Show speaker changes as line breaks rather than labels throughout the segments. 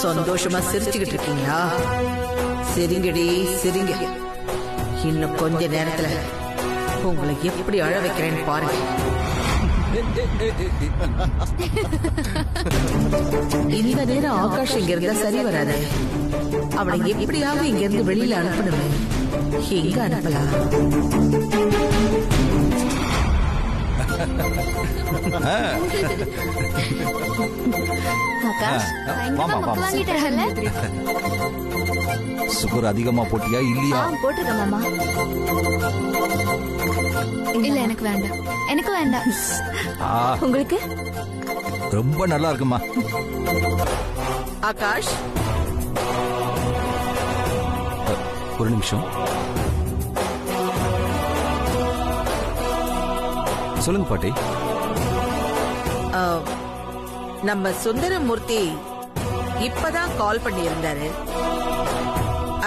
சந்தோஷமா சிரிச்சுக்கிட்டு இருக்கீங்களா? சிரிங்கடி சிரிங்க. இன்னும் கொஞ்ச நேரத்துல உங்களை எப்படி அழ வைக்கிறேன்னு பாருங்க. இந்த நேரம் ஆகாஷ் இங்க இருந்தா சரி வராது. அவனை எப்படியாவது இங்க இருந்து வெளியில அனுப்பணுமே. எங்க அனுப்பலாம்?
சுகர் அதிகமா போட்டியா இல்லையா?
போட்டிருக்க மாமா. இல்ல எனக்கு வேண்டாம். எனக்கு வேண்டாம். உங்களுக்கு
ரொம்ப நல்லா இருக்குமா.
ஆகாஷ்
ஒரு நிமிஷம் சொல்லுங்க பாட்டி.
நம்ம சுந்தரமூர்த்தி இப்பதான் கால் பண்ணி இருந்தாரு.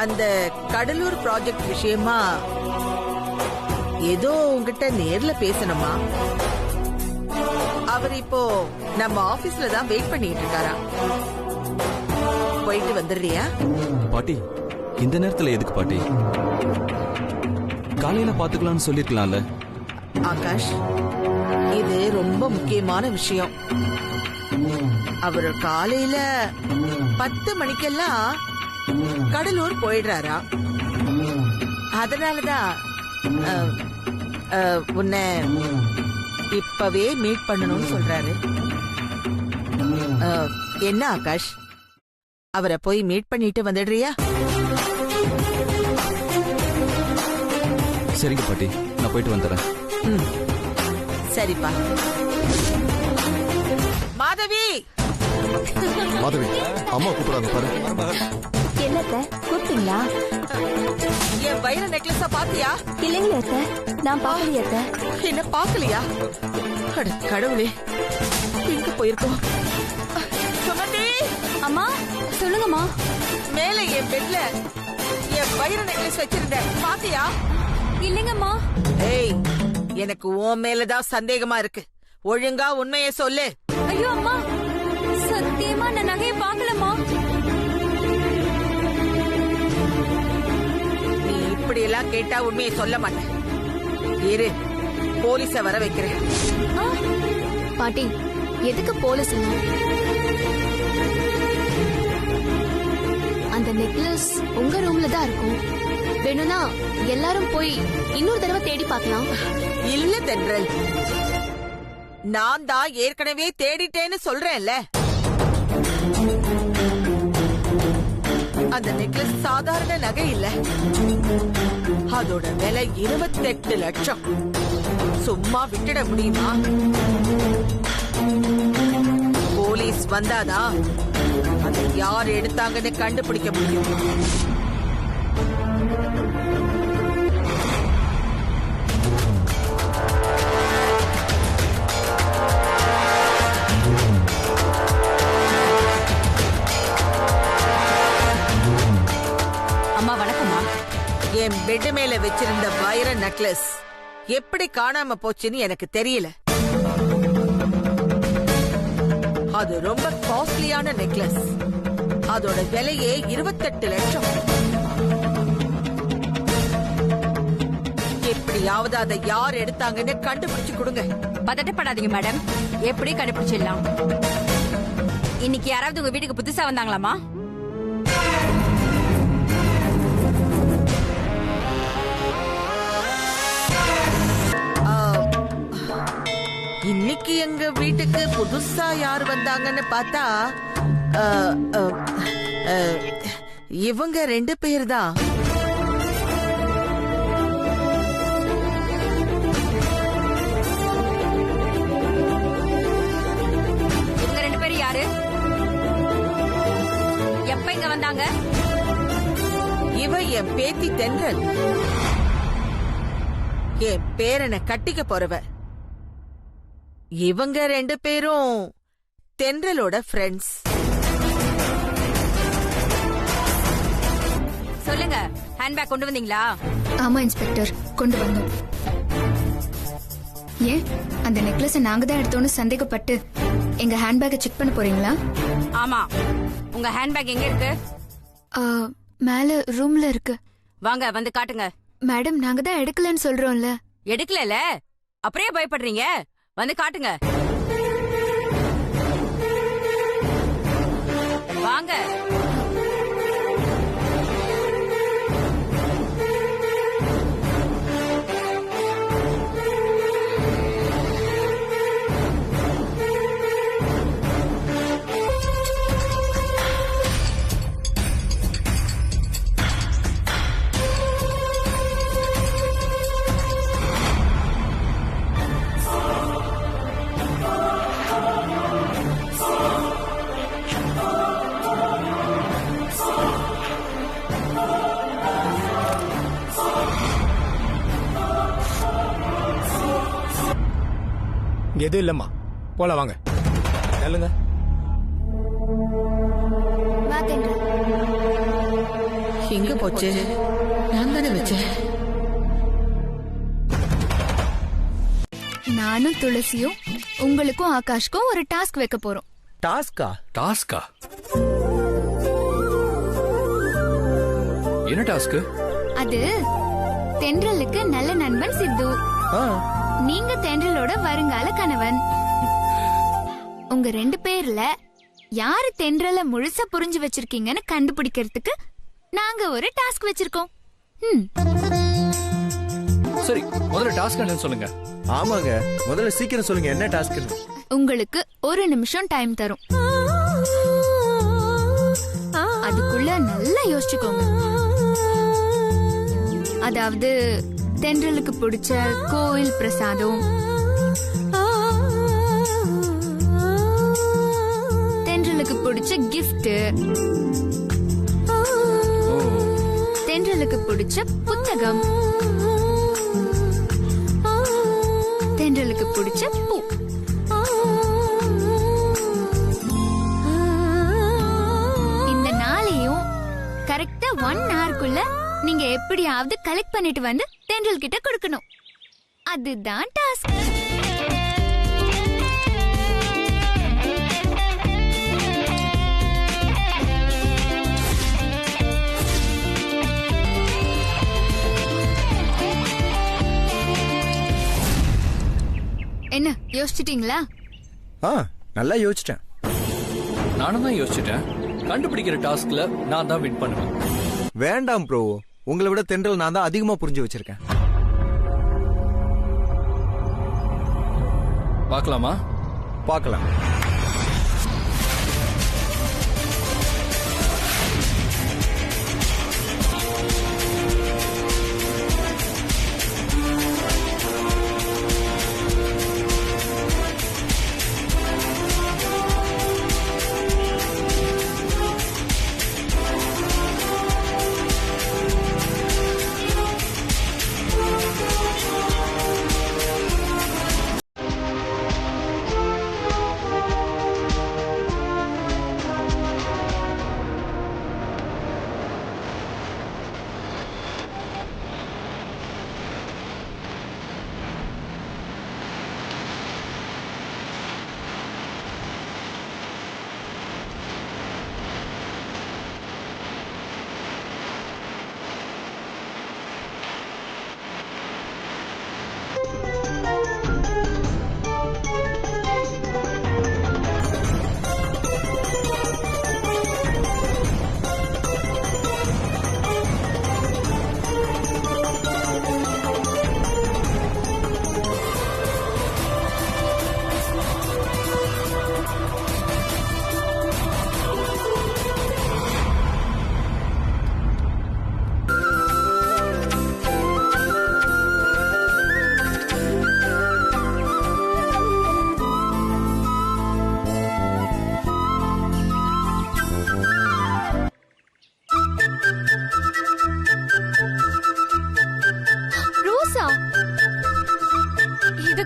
அந்த கடலூர் ப்ராஜெக்ட் விஷயமா ஏதோ உங்ககிட்ட நேர்ல பேசணுமா? அவர் இப்போ நம்ம ஆபீஸ்ல தான் வெயிட் பண்ணிட்டு இருக்காரா. போயிட்டு வந்துடுறியா?
பாட்டி இந்த நேரத்துல எதுக்கு பாட்டி? காலையில பாத்துக்கலாம்னு சொல்லிருக்கலாம்ல.
ஆகாஷ், இது ரொம்ப முக்கியமான விஷயம். அவர் காலையில 10 மணிக்கெல்லாம் கடலூர் போயிடுறாரா. அதனாலதான் உன்னை இப்பவே மீட் பண்ணணும்னு சொல்றாரு. என்ன ஆகாஷ், அவரை போய் மீட் பண்ணிட்டு வந்துடுறியா?
சரிங்க பாட்டி, நான் போயிட்டு வந்துடுறேன்.
சரிப்பா. மாதவி,
மாதவி, அம்மா கூப்பிடுறாங்க பாரு.
என்னத்த கூப்பிட்டீங்களா?
என் வைர நெக்லஸ பாத்தியா?
இல்லைங்களே அத்த, நான் பாக்கலையத்த.
என்ன பாக்கலையா? அட கடவுளே, எங்க போயிருக்கோம்? சுமதி
அம்மா சொல்லுங்கம்மா.
மேல என் பெட்ல என் வைர நெக்லஸ் வச்சிருந்தேன், பாத்தியா?
இல்லைங்கம்மா.
ஏய், எனக்கு உன் மேலதான் சந்தேகமா இருக்கு. ஒழுங்கா உண்மையை சொல்லு.
ஐயோ அம்மா, சத்தியமா நான் நகையை பாக்கலம்மா.
நீ இப்படி எல்லாம் கேட்டா உண்மையை சொல்ல மாட்டேன். இரு, போலீஸ வர வைக்கிறேன்.
பாட்டி, எதுக்கு போலீஸ்? அந்த நெக்லஸ் உங்க ரூம்ல தான் இருக்கும். வேணும்னா எல்லாரும் போய் இன்னொரு தடவை தேடி பார்க்கலாம்.
இல்ல தென்றல், நான் தான் ஏற்கனவே தேடிட்டேன்னு சொல்றேன்ல. அந்த நெக்லஸ் சாதாரண நகை இல்ல. அதோட விலை 28 லட்சம். சும்மா விட்டுட முடியுமா? போலீஸ் வந்தாதான் அதை யார் எடுத்தாங்கன்னு கண்டுபிடிக்க முடியும்.
அம்மா வணக்கம்மா.
என் பெட் மேல வச்சிருந்த வைர நெக்லஸ் எப்படி காணாம போச்சுன்னு எனக்கு தெரியல. அது ரொம்ப காஸ்ட்லியான நெக்லஸ். அதோட விலையே 28 லட்சம். எப்படியாவது அதை யார் எடுத்தாங்கன்னு கண்டுபிடிச்சு கொடுங்க.
பதட்டப்படாதீங்க மேடம், எப்படி கண்டுபிடிச்சிடலாம். இன்னைக்கு யாராவது உங்க வீட்டுக்கு புதுசா வந்தாங்களாமா?
இன்னைக்கு எங்க வீட்டுக்கு புதுசா யார் வந்தாங்கன்னு பார்த்தா இவங்க 2 பேர் தான்.
இவங்க 2 பேரும் யாரு? எப்ப இங்க வந்தாங்க?
இவ என் பேத்தி தென்றல், என் பேரனை கட்டிக்க போறவ. இவங்க 2 பேரும் தென்றலோட ஃப்ரெண்ட்ஸ்.
சொல்லுங்க, ஹேண்ட்பேக் கொண்டு வந்தீங்களா?
ஆமா இன்ஸ்பெக்டர், கொண்டு வந்தோம். ஏன் அந்த நெக்லஸ் நாங்க தான் எடுத்தோம்னு சந்தேகப்பட்டு
எங்க ஹேண்ட்பேக்கை செக் பண்ண போறீங்களா?
ஆமா, உங்க ஹேண்ட்பேக் எங்க இருக்கு?
மேல ரூம்ல இருக்கு.
வாங்க வந்து காட்டுங்க.
மேடம், நாங்க தான் எடுக்கலன்னு சொல்றோம்ல.
எடுக்கல, அப்படியே பயப்படுறீங்க? வந்து காட்டுங்க. வாங்க.
எதுவும் இல்லம்மா, போல வாங்க. சொல்லுங்க.
வா தென்றல்.
எங்க போச்சு? நான் தானே வச்சேன்.
நானும் துளசியும் உங்களுக்கும் ஆகாஷ்க்கும் ஒரு டாஸ்க் வைக்க போறோம்.
டாஸ்கா?
டாஸ்கா? என்ன டாஸ்க்?
அது தென்றலுக்கு நல்ல நண்பன் சித்து, நீங்க தென்றலோட வருங்கால கணவன். உங்க 2 பேர்ல யாரு தென்றல முழுசா புரிஞ்சு வச்சிருக்கீங்கன்னு கண்டுபிடிக்கிறதுக்கு நாங்க ஒரு டாஸ்க் வச்சிருக்கோம்.
சரி, முதல்ல டாஸ்க் என்னன்னு சொல்லுங்க.
ஆமாங்க, முதல்ல சீக்கிரம் சொல்லுங்க, என்ன டாஸ்க்?
உங்களுக்கு 1 நிமிஷம் டைம் தரும். அதுக்குள்ள நல்லா யோசிச்சுக்கோங்க. அதாவது தென்றலுக்கு பிடிச்ச கோயில் பிரசாதம், தென்றலுக்கு பிடிச்ச கிஃப்ட், தென்றலுக்கு பிடிச்ச புத்தகம், தென்றலுக்கு பிடிச்ச பூ. இந்த நாளையும் கரெக்டா 1 ஹவர்க்குள்ள நீங்க எப்படியாவது கலெக்ட் பண்ணிட்டு வந்து தென்றல் கிட்ட கொடுக்கணும். அதுதான் டாஸ்க். என்ன யோசிச்சிட்டீங்களா?
நல்லா யோசிச்சிட்டேன்.
நானும் தான் யோசிச்சுட்டேன். கண்டுபிடிக்கிற டாஸ்க்ல நான் தான் வின் பண்ணுவேன்.
வேண்டாம் ப்ரோ, உங்களை விட தென்றல் நான் தான் அதிகமா புரிஞ்சு வச்சிருக்கேன்.
பார்க்கலாமா?
பார்க்கலாம்.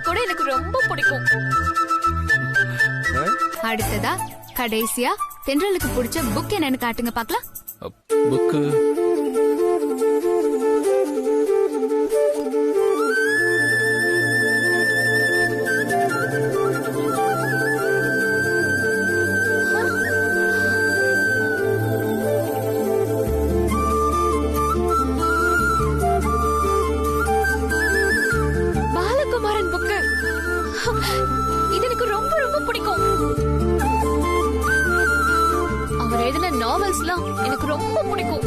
கூட எனக்கு ரொம்ப பிடிக்கும்.
அடுத்ததா கடைசியா தென்றலுக்கு பிடிச்ச புக் என்னன்னு காட்டுங்க பாக்கலாம்.
புக்கு
நாவல்ஸ்லாம் எனக்கு ரொம்ப பிடிக்கும்.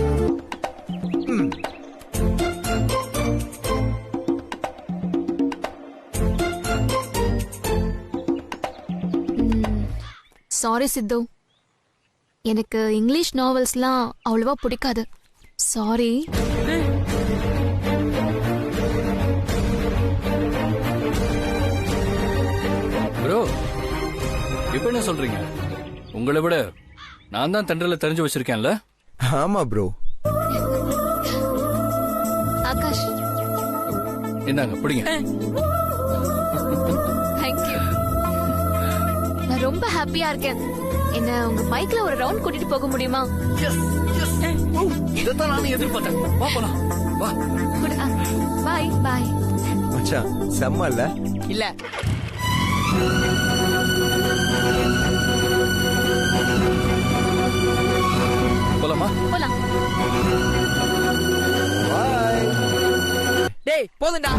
சாரி சித்து, எனக்கு இங்கிலீஷ் நாவல்ஸ்லாம் அவ்வளவா பிடிக்காது. சாரி.
ப்ரோ இப்போ என்ன சொல்றீங்க? உங்களை விட நான் தான் தென்றல தெரிஞ்சு வச்சிருக்கேன்ல.
ஆமா ப்ரோ.
ஆகாஷ்,
என்னங்க பிடிங்க.
தேங்க்யூ. நான் ரொம்ப ஹாப்பியா இருக்கேன். என்ன உங்க பைக்ல ஒரு ரவுண்ட் கூட்டிட்டு போக முடியுமா?
இதைத்தான் நானும் எதிர்பார்த்தேன். வா போலாம். வா.
பாய் பாய்.
மச்சான் செம்ம இல்ல?
இல்ல
போலாமா?
போலாம்.
டேய் போதும்டா.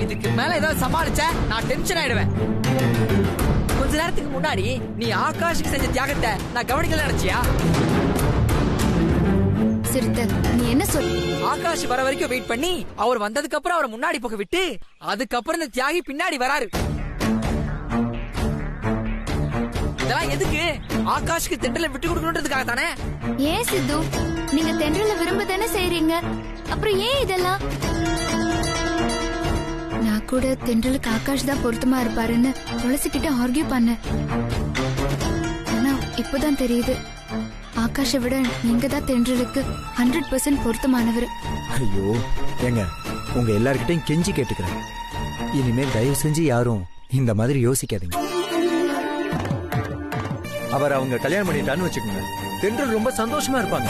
இதுக்கு மேல ஏதாவது சமாளிச்ச நான் டென்ஷன் ஆயிடுவேன். கொஞ்ச நேரத்துக்கு முன்னாடி நீ ஆகாஷுக்கு செஞ்ச தியாகத்தை நான் கவனிக்கல நினைச்சியா?
சிறுத்தை, நீ என்ன சொல்?
ஆகாஷ் வர வரைக்கும் வெயிட் பண்ணி அவர் வந்ததுக்கு அப்புறம் அவரை முன்னாடி போக விட்டு அதுக்கப்புறம் இந்த தியாகி பின்னாடி வராரு. இதெல்லாம் எதுக்கு? ஆகாஷ்க்கு தென்றலை விட்டு கொடுக்கணுன்றதுக்காக தானே.
ஏன் சித்து, நீங்க தென்றல விரும்ப தானே செய்றீங்க, அப்புறம் ஏன் இதெல்லாம்? நான் கூட தென்றலுக்கு ஆகாஷ் தான் பொருத்தமா இருப்பாருன்னு துளசிக்கிட்ட ஆர்கியூ பண்ணேன். ஆனா இப்பதான் தெரியுது, ஆகாஷை விட நீங்க தான் தென்றலுக்கு 100% பொருத்தமானவர்.
ஐயோ ஏங்க, உங்க எல்லார்கிட்டையும் கெஞ்சி கேட்டுக்கிறேன், இனிமேல் தயவு செஞ்சு யாரும் இந்த மாதிரி யோசிக்காதீங்க. அவர் அவங்க கல்யாணம் பண்ணிட்டான்னு வச்சுக்கோங்க, தென்றல் ரொம்ப சந்தோஷமா இருப்பாங்க.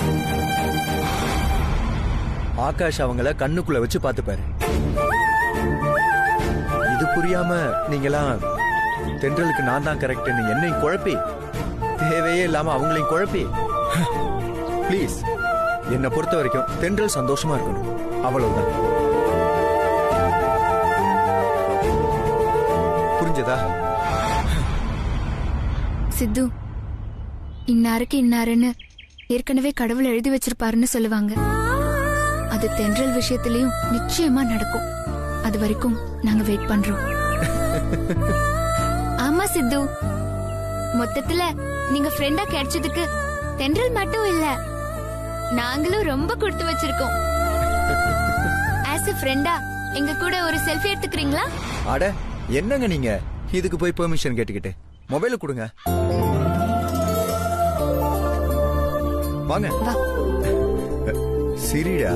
ஆகாஷ் அவங்கள கண்ணுக்குள்ள வச்சு பாத்துப்பாரு. இது புரியாம நீங்களாம் தென்றலுக்கு நான் தான் கரெக்ட்னு என்னையும் குழப்பி, தேவையே இல்லாம அவங்களையும் குழப்பி, ப்ளீஸ் என்னை பொறுத்த வரைக்கும் தென்றல் சந்தோஷமா இருக்கணும், அவ்வளவுதான். புரிஞ்சதா?
சித்து, இன்னாருக்கு இன்னாருன்னு ஏற்கனவே கடவுள் எழுதி வச்சிருப்பாருன்னு சொல்லுவாங்க. அது தென்றல் விஷயத்திலயும் நிச்சயமா நடக்கும். அது வரைக்கும் நாங்க வெயிட் பண்றோம். ஆமா சித்து, மொத்தத்துல நீங்க ஃப்ரெண்டா கிடைச்சதுக்கு தென்றல் மட்டும் இல்ல, நாங்களும் ரொம்ப கொடுத்து வச்சிருக்கோம். ஆஸ் எ ஃப்ரெண்டா எங்க கூட ஒரு செல்ஃபி எடுத்துக்கிறீங்களா?
அட என்னங்க நீங்க இதுக்கு போய் பெர்மிஷன் கேட்டுக்கிட்டு? மொபைல கொடுங்க, வாங்க.
வா.
சிரிடா.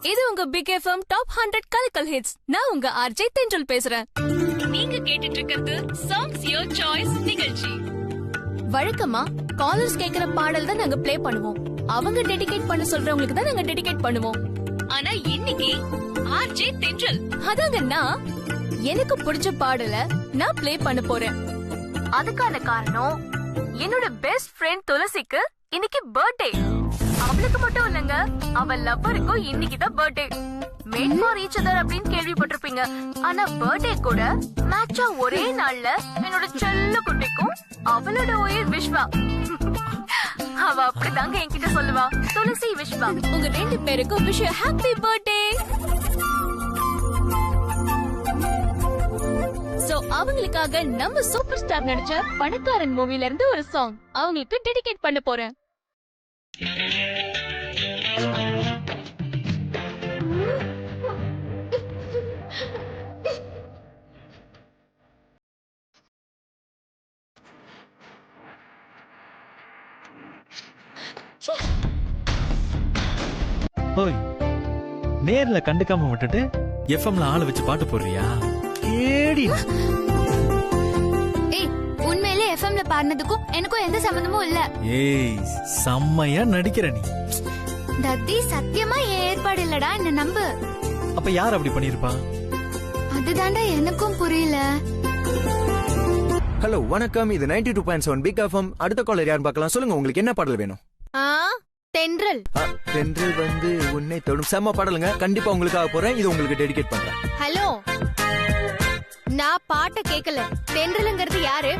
இது உங்க பிக் எஃப்எம் டாப் 100 கலக்கல் ஹிட்ஸ். நான் உங்க ஆர்ஜே தென்றல் பேசுறேன். நீங்க கேட்டுட்டு இருக்கிறது சாங்ஸ் யுவர் சாய்ஸ் நிகழ்ச்சி. வழக்கமா காலர்ஸ் கேக்குற பாடல் தான் நாங்க ப்ளே பண்ணுவோம். அவங்க டெடிகேட் பண்ண சொல்றவங்களுக்கு தான் நாங்க டெடிகேட் பண்ணுவோம். ஆனா இன்னைக்கு ஆர்ஜே தென்றல், அதாங்க நான், எனக்கு பிடிச்ச பாடலை நான் ப்ளே பண்ண போறேன். அதுக்கான காரணம் என்னோட பெஸ்ட் ஃப்ரெண்ட் துளசிக்கு இன்னைக்கு பர்த்டே. அவளுக்கு மட்டும் இல்லங்க, அவ லவ்வருக்கும் இன்னைக்கு தான் birthday. Made for each other அப்படின்னு கேள்விப்பட்டிருப்பீங்க. ஆனா பர்த்டே கூட மேட்சா ஒரே நாள்ல என்னோட செல்ல குட்டிக்கும் அவளோட உயிர் விஸ்வா. அவ அப்படிதாங்க என்கிட்ட சொல்லுவா, துளசி விஸ்வா உங்க 2 பேருக்கும் விஷ் ஹாப்பி பர்த்டே. சோ அவங்களுக்காக நம்ம சூப்பர் ஸ்டார் நடிச்ச பணக்காரன் மூவில இருந்து ஒரு சாங் அவங்களுக்கு டெடிகேட் பண்ண போறேன்.
ஓய், நேர்ல கண்டுக்காம விட்டுட்டு எஃப்எம்ல ஆளு வச்சு பாட்டு போடுறியா? கேடி.
ஏய், உண்மையிலே எஃப்எம்ல பாடுனதுக்கும் எனக்கும் எந்த சம்பந்தமும் இல்ல.
ஏய், செம்மையா நடிக்கிற நீ.
தத்தி, சத்தியமா என் ஏற்பாடு இல்லடா, என்ன நம்பு.
அப்ப யார் அப்படி பண்ணிருப்பா?
அதுதான்டா எனக்கும் புரியல.
ஹலோ வணக்கம், இது 92.7 பிக் எஃப்எம். அடுத்த காலர் யார் பார்க்கலாம்? சொல்லுங்க, உங்களுக்கு என்ன பாடல் வேணும்?
தென்றல்.
தென்றல் வந்து உன்னை தொடும் செம்ம பாடலுங்க, கண்டிப்பா உங்களுக்காக போறேன். இது உங்களுக்கு டெடிகேட் பண்றேன்.
ஹலோ
நான் பாட்ட கேக்கல. தென்றலுங்கிறது யாரு?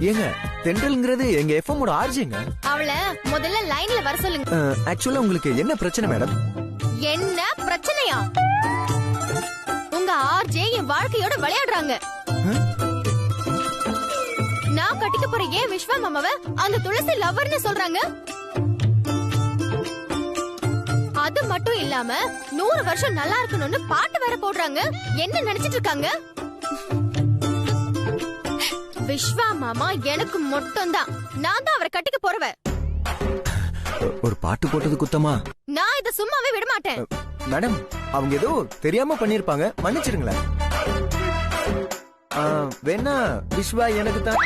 ஏங்க தென்றல்ங்கிறது எங்க எஃப்எம்மோட ஆர்ஜிங்க.
அவள முதல்ல லைன்ல வர சொல்லுங்க.
ஆக்சுவலா உங்களுக்கு என்ன பிரச்சனை மேடம்?
என்ன பிரச்சனையா? உங்க ஆர்ஜே என் வாழ்க்கையோட விளையாடுறாங்க. நான் கட்டிக்க போற ஏன் விஸ்வா மாமாவ அந்த துளசி லவர்னு சொல்றாங்க. அது மட்டும் இல்லாம 100 வருஷம் நல்லா இருக்கணும்னு பாட்டு வேற போடுறாங்க. என்ன நினைச்சிட்டு இருக்காங்க? விஸ்வா மாமா எனக்கு மட்டும் தான். நான் தான் அவரை கட்டிக்க போறவ.
ஒரு பாட்டு போட்டது குத்தமா?
நான் இத சும்மாவே விட மாட்டேன்.
மேடம் அவங்க ஏதோ தெரியாம பண்ணிருப்பாங்க, மன்னிச்சிருங்களேன். வேணா விஸ்வா எனக்கு தான்,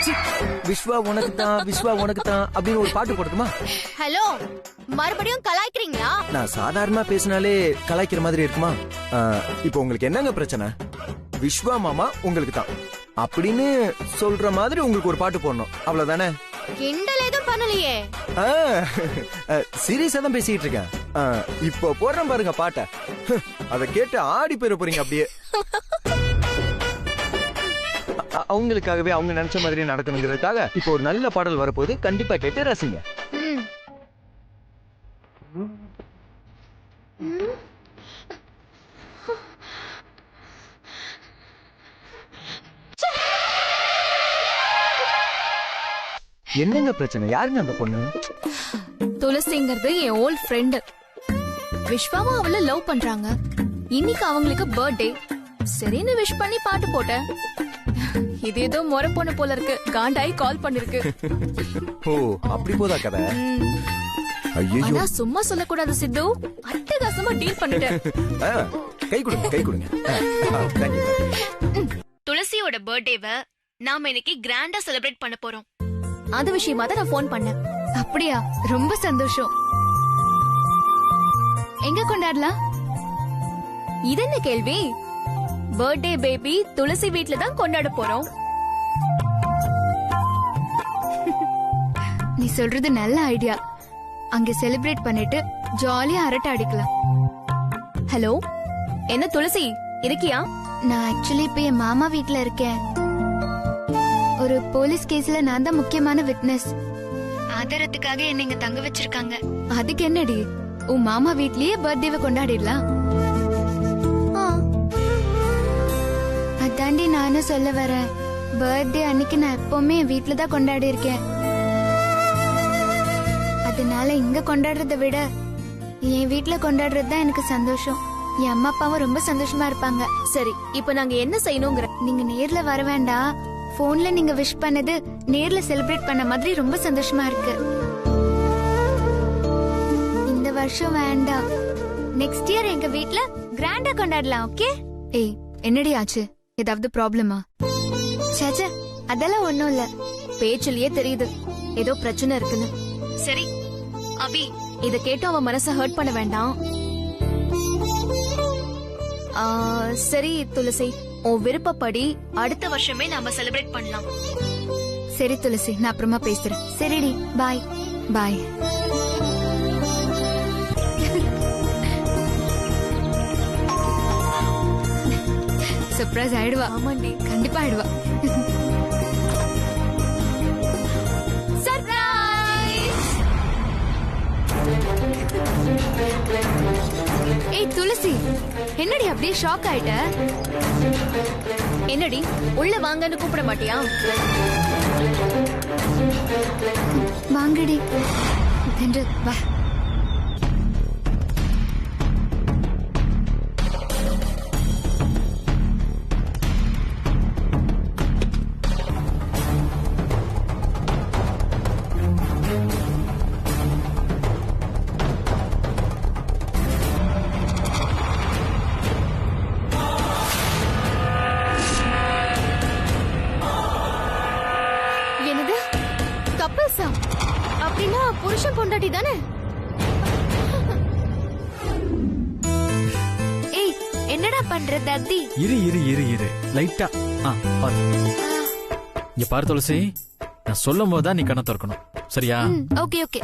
விஸ்வா உனக்கு தான், விஸ்வா உனக்கு தான் அப்படின்னு ஒரு பாட்டு போடுமா?
ஹலோ, மறுபடியும் கலாய்க்கிறீங்களா?
நான் சாதாரணமா பேசினாலே கலாய்க்கிற மாதிரி இருக்குமா? இப்போ உங்களுக்கு என்னங்க பிரச்சனை? விஸ்வா மாமா உங்களுக்கு தான் அப்படின்னு சொல்ற மாதிரி உங்களுக்கு ஒரு பாட்டு போடணும், அவ்வளவுதானே?
கிண்டல் எதுவும் பண்ணலையே.
சீரியஸா தான் பேசிட்டு இருக்கேன். இப்போ போடுறேன் பாருங்க பாட்ட, அத கேட்டு ஆடி போயிட போறீங்க அப்படியே. அவங்களுக்காகவே அவங்க நினைச்ச மாதிரி நடக்கணுங்கிறதுக்காக இப்போ ஒரு நல்ல பாடல் வரப்போகுது, கண்டிப்பா கேட்டு ரசிங்க. என்னங்க பிரச்சனை? யாருங்க அந்த பொண்ணு?
துளசிங்கிறது என் ஓல்ட் ஃப்ரெண்டு. விஸ்வாவும் அவள லவ் பண்றாங்க. இன்னைக்கு அவங்களுக்கு பர்த்டே. சரின்னு விஷ் பண்ணி பாட்டு போட்டேன். இது ஏதோ முறை பொண்ணு போல இருக்கு, காண்டாய் கால் பண்ணிருக்கு.
ஓ அப்படி போதா கதை?
ஐயோ சும்மா சொல்லக்கூடாது சித்து, அட்டகாசமா டீல் பண்ணிட்டேன்.
கை கொடுங்க, கை கொடுங்க.
துளசியோட பர்த்டேவை நாம இன்னைக்கு கிராண்டா செலிப்ரேட் பண்ண போறோம். அது விஷயமா தான் நான் போன் பண்ணேன்.
அப்படியா? ரொம்ப சந்தோஷம். எங்க கொண்டாடலாம்?
இது என்ன கேள்வி? பர்த்டே பேபி துளசி வீட்ல தான் கொண்டாட போறோம்.
நீ சொல்றது நல்ல ஐடியா. அங்க செலிப்ரேட் பண்ணிட்டு ஜாலியா அரட்டை அடிக்கலாம்.
ஹலோ, என்ன துளசி இருக்கியா?
நான் ஆக்சுவலி இப்ப என் மாமா வீட்ல இருக்கேன். ஒரு போலீஸ் கேஸ்ல நான் தான் முக்கியமான விட்னஸ். ஆதாரத்துக்காக என்ன இங்க தங்க வச்சிருக்காங்க. அதுக்கு என்னடி, உன் மாமா வீட்லயே பர்த்டேவை கொண்டாடிடலாம். அதாண்டி நானும் சொல்ல வரேன். பர்த்டே அன்னைக்கு நான் எப்பவுமே என் வீட்ல தான் கொண்டாடி இருக்கேன். அதனால இங்க கொண்டாடுறத விட என் வீட்ல கொண்டாடுறது தான் எனக்கு சந்தோஷம். என் அம்மா அப்பாவும் ரொம்ப சந்தோஷமா இருப்பாங்க.
சரி, இப்ப நாங்க என்ன செய்யணுங்கிற?
நீங்க நேர்ல வர வேண்டாம். போன்ல நீங்க விஷ் பண்ணது நேர்ல செலிப்ரேட் பண்ண மாதிரி ரொம்ப சந்தோஷமா இருக்கு. இந்த வருஷம் வேண்டாம், நெக்ஸ்ட் இயர் எங்க வீட்ல கிராண்டா கொண்டாடலாம். ஓகே? ஏய் என்னடி ஆச்சு? ஏதாவது ப்ராப்ளமா? சேச்சே அதெல்லாம் ஒண்ணும் இல்ல.
பேச்சிலேயே தெரியுது ஏதோ பிரச்சனை இருக்குன்னு. சரி அபி, இத கேட்டு அவன் மனசை ஹர்ட் பண்ண வேண்டாம். சரி துளசி, உன் விருப்பப்படி அடுத்த வருஷமே நாம செலிப்ரேட் பண்ணலாம்.
சரி துளசி, நான் அப்புறமா பேசுறேன். சரிடி, பாய் பாய். சர்ப்ரைஸ் ஆயிடுவா.
ஆமாண்டி,
கண்டிப்பா ஆயிடுவா.
சர்ப்ரைஸ்!
ஏய் துளசி, என்னடி அப்படியே ஷாக் ஆயிட்ட?
என்னடி உள்ள வாங்கன்னு கூப்பிட மாட்டியா?
வாங்கடி என்று வா.
அப்படின்னா புருஷன் பொண்டாட்டி தானே?
ஏய் என்னடா பண்ற தத்தி?
இரு இரு இரு இரு லைட்டா பாரு. இங்க பாரு துளசி, நான் சொல்லும் போதுதான் நீ கண்ணை திறக்கணும், சரியா?
Okay okay.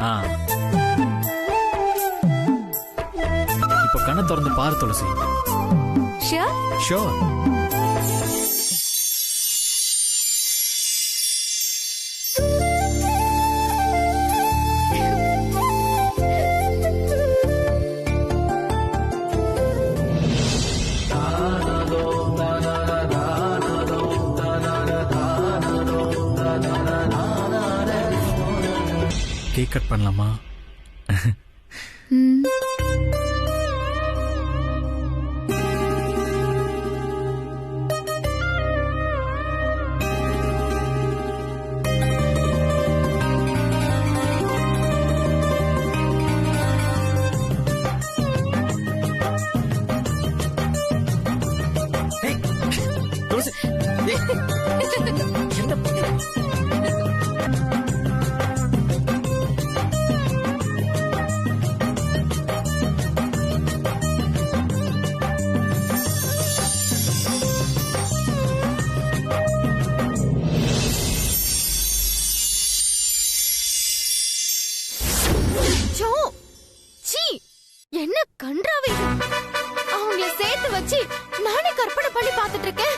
இப்ப கண்ணை திறந்து பாரு Tulasi.
Sure
sure. Cake cut பண்ணலாமா?
என்ன கன்றாவே அவங்கள சேர்த்து வச்சு நானே கற்பனை பண்ணி பார்த்துட்டு இருக்கேன்.